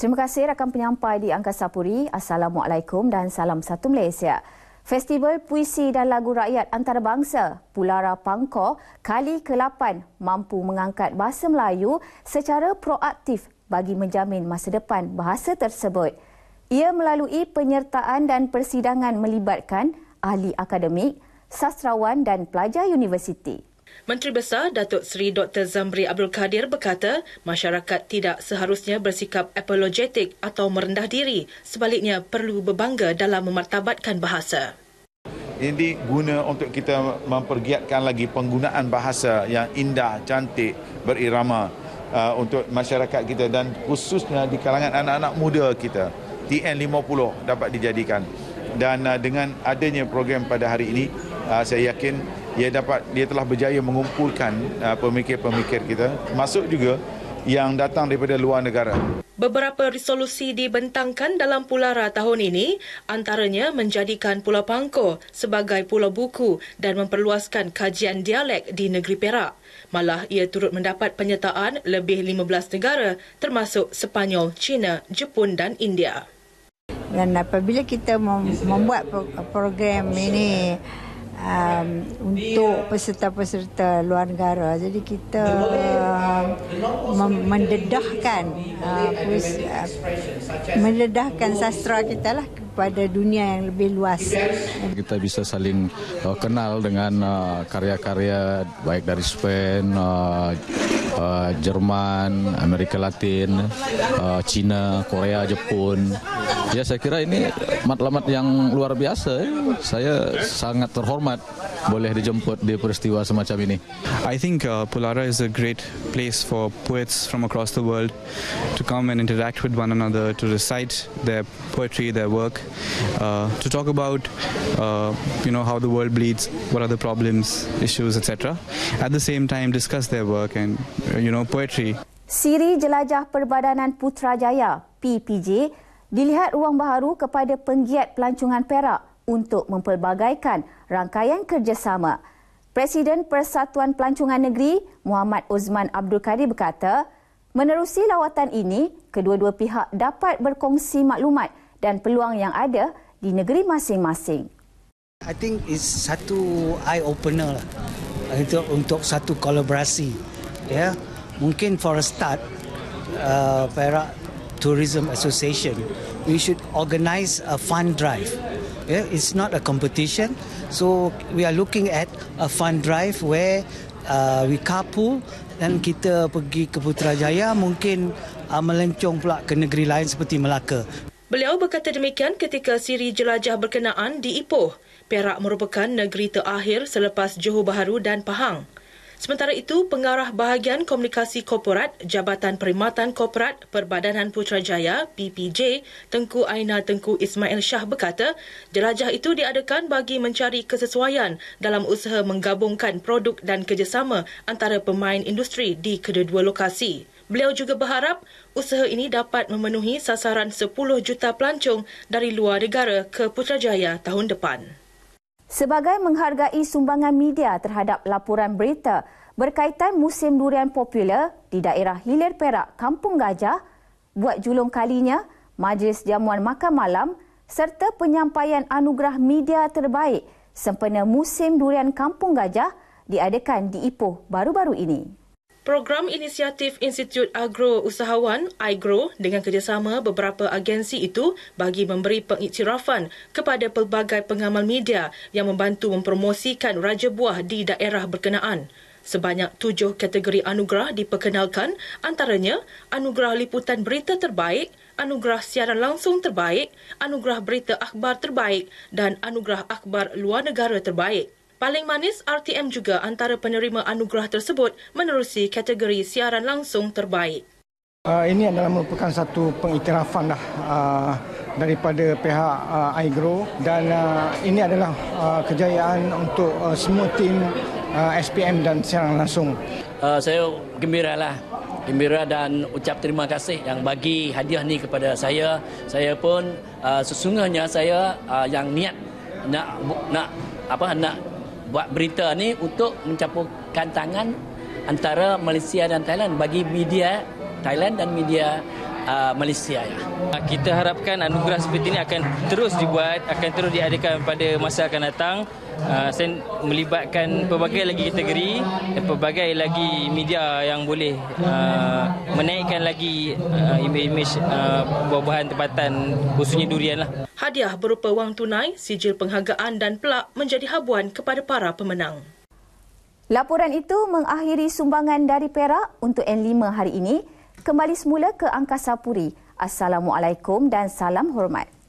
Terima kasih rakan penyampai di Angkasa Puri. Assalamualaikum dan salam satu Malaysia. Festival Puisi dan Lagu Rakyat Antarabangsa Pulara Pangkor kali ke-8 mampu mengangkat bahasa Melayu secara proaktif bagi menjamin masa depan bahasa tersebut. Ia melalui penyertaan dan persidangan melibatkan ahli akademik, sastrawan dan pelajar universiti. Menteri Besar Datuk Seri Dr. Zamri Abdul Kadir berkata, masyarakat tidak seharusnya bersikap apologetik atau merendah diri, sebaliknya perlu berbangga dalam memartabatkan bahasa. Ini guna untuk kita mempergiatkan lagi penggunaan bahasa yang indah, cantik, berirama untuk masyarakat kita dan khususnya di kalangan anak-anak muda kita. TN50 dapat dijadikan. Dan dengan adanya program pada hari ini, saya yakin dia telah berjaya mengumpulkan pemikir-pemikir kita, masuk juga yang datang daripada luar negara. Beberapa resolusi dibentangkan dalam Pulara tahun ini, antaranya menjadikan Pulau Pangkor sebagai pulau buku dan memperluaskan kajian dialek di negeri Perak. Malah ia turut mendapat penyertaan lebih 15 negara termasuk Sepanyol, China, Jepun dan India. Dan apabila kita membuat program ini untuk peserta-peserta luar negara, jadi kita mendedahkan sastra kita lah kepada dunia yang lebih luas. Kita bisa saling kenal dengan karya-karya baik dari Spain, Jerman, Amerika Latin, China, Korea, Jepun. Ya, saya kira ini matlamat yang luar biasa. Saya sangat terhormat boleh dijemput di peristiwa semacam ini. I think Pulara is a great place for poets from across the world to come and interact with one another, to recite their poetry, their work, to talk about how the world bleeds, what are the problems, issues, etc. At the same time, discuss their work and poetry. Siri Jelajah Perbadanan Putrajaya (PPJ) dilihat ruang baharu kepada penggiat pelancongan Perak untuk mempelbagaikan rangkaian kerjasama. Presiden Persatuan Pelancongan Negeri Muhammad Osman Abdul Kadir berkata, menerusi lawatan ini, kedua-dua pihak dapat berkongsi maklumat dan peluang yang ada di negeri masing-masing. I think it's satu eye opener lah untuk satu kolaborasi. Ya, mungkin for a start, Perak Tourism Association, we should organize a fund drive. Yeah, it's not a competition, so we are looking at a fund drive where we carpool dan kita pergi ke Putrajaya, mungkin melencong pula ke negeri lain seperti Melaka. Beliau berkata demikian ketika siri jelajah berkenaan di Ipoh. Perak merupakan negeri terakhir selepas Johor Bahru dan Pahang. Sementara itu, Pengarah Bahagian Komunikasi Korporat Jabatan Perkhidmatan Korporat Perbadanan Putrajaya (PPJ), Tengku Aina Tengku Ismail Shah berkata, jelajah itu diadakan bagi mencari kesesuaian dalam usaha menggabungkan produk dan kerjasama antara pemain industri di kedua-dua lokasi. Beliau juga berharap usaha ini dapat memenuhi sasaran 10 juta pelancong dari luar negara ke Putrajaya tahun depan. Sebagai menghargai sumbangan media terhadap laporan berita berkaitan musim durian popular di daerah Hilir Perak, Kampung Gajah, buat julung kalinya, Majlis Jamuan Makan Malam serta penyampaian anugerah media terbaik sempena musim durian Kampung Gajah diadakan di Ipoh baru-baru ini. Program inisiatif Institut Agro Usahawan (IGRO) dengan kerjasama beberapa agensi itu bagi memberi pengiktirafan kepada pelbagai pengamal media yang membantu mempromosikan raja buah di daerah berkenaan. Sebanyak 7 kategori anugerah diperkenalkan, antaranya Anugerah Liputan Berita Terbaik, Anugerah Siaran Langsung Terbaik, Anugerah Berita Akhbar Terbaik dan Anugerah Akhbar Luar Negara Terbaik. Paling manis, RTM juga antara penerima anugerah tersebut menerusi kategori siaran langsung terbaik. Ini adalah merupakan satu pengiktirafan daripada pihak IGRO dan ini adalah kejayaan untuk semua tim SPM dan siaran langsung. Saya gembira dan ucap terima kasih yang bagi hadiah ni kepada saya. Saya pun sesungguhnya saya yang niat nak buat berita ni untuk mencampurkan tangan antara Malaysia dan Thailand bagi media Thailand dan media Malaysia. Kita harapkan anugerah seperti ini akan terus dibuat, akan terus diadakan pada masa akan datang. Melibatkan pelbagai lagi kategori dan pelbagai lagi media yang boleh menaikkan lagi imej buah-buahan tempatan, khususnya durian lah. Hadiah berupa wang tunai, sijil penghargaan dan plak menjadi habuan kepada para pemenang. Laporan itu mengakhiri sumbangan dari Perak untuk N5 hari ini. Kembali semula ke Angkasa Puri. Assalamualaikum dan salam hormat.